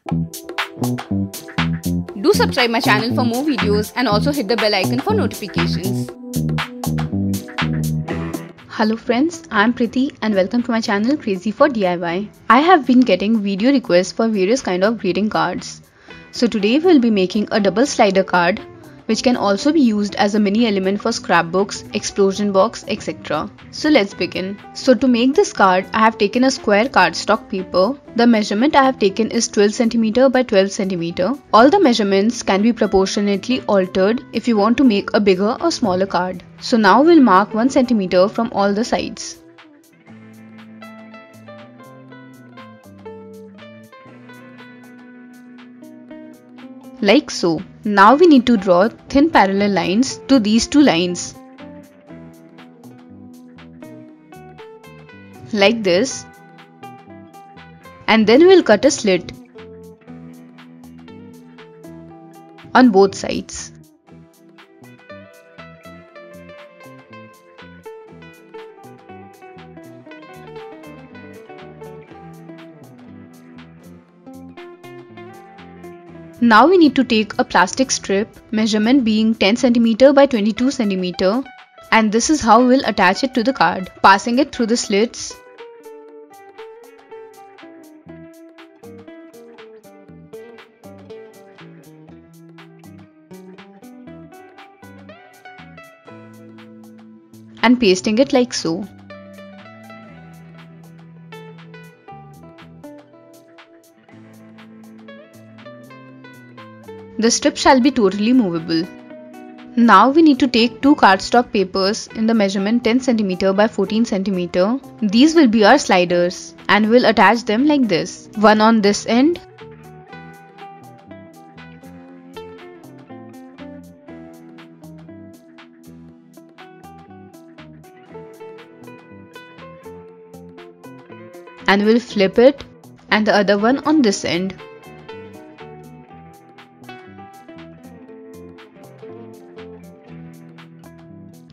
Do subscribe my channel for more videos and also hit the bell icon for notifications. Hello friends, I am Priti and welcome to my channel Crazy for DIY. I have been getting video requests for various kind of greeting cards. So today we will be making a double slider card which can also be used as a mini element for scrapbooks, explosion box, etc. So let's begin. So to make this card, I have taken a square cardstock paper. The measurement I have taken is 12 cm by 12 cm. All the measurements can be proportionately altered if you want to make a bigger or smaller card. So now we'll mark 1 cm from all the sides. Like so. Now we need to draw thin parallel lines to these two lines. Like this. And then we'll cut a slit on both sides. Now we need to take a plastic strip, measurement being 10 cm by 22 cm, and this is how we'll attach it to the card, passing it through the slits. And pasting it like so. The strip shall be totally movable. Now we need to take two cardstock papers in the measurement 10 cm by 14 cm. These will be our sliders and we'll attach them like this. One on this end and we'll flip it, and the other one on this end.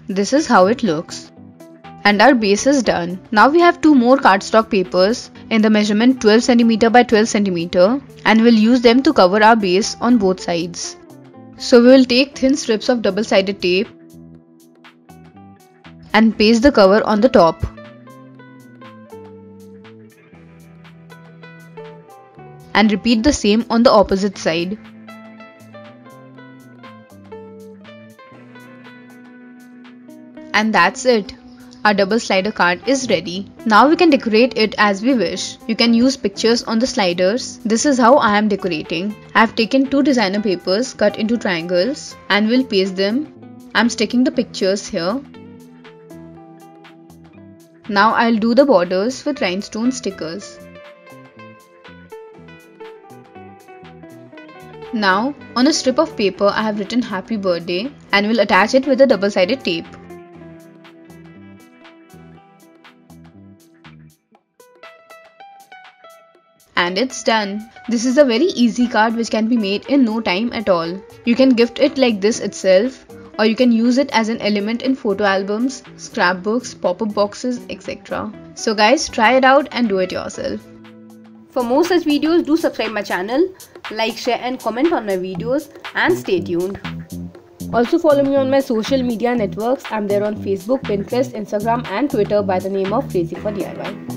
This is how it looks. And our base is done. Now we have two more cardstock papers in the measurement 12 cm by 12 cm and we'll use them to cover our base on both sides. So we will take thin strips of double-sided tape and paste the cover on the top. And repeat the same on the opposite side. And that's it. Our double slider card is ready. Now we can decorate it as we wish. You can use pictures on the sliders. This is how I am decorating. I have taken two designer papers cut into triangles and will paste them. I am sticking the pictures here. Now I'll do the borders with rhinestone stickers. Now on a strip of paper I have written happy birthday and will attach it with a double-sided tape. And it's done. This is a very easy card which can be made in no time at all. You can gift it like this itself, or you can use it as an element in photo albums, scrapbooks, pop-up boxes, etc. So guys, try it out and do it yourself. For more such videos, do subscribe my channel, like, share and comment on my videos, and stay tuned. Also follow me on my social media networks. I'm there on Facebook, Pinterest, Instagram and Twitter by the name of Crazy for DIY.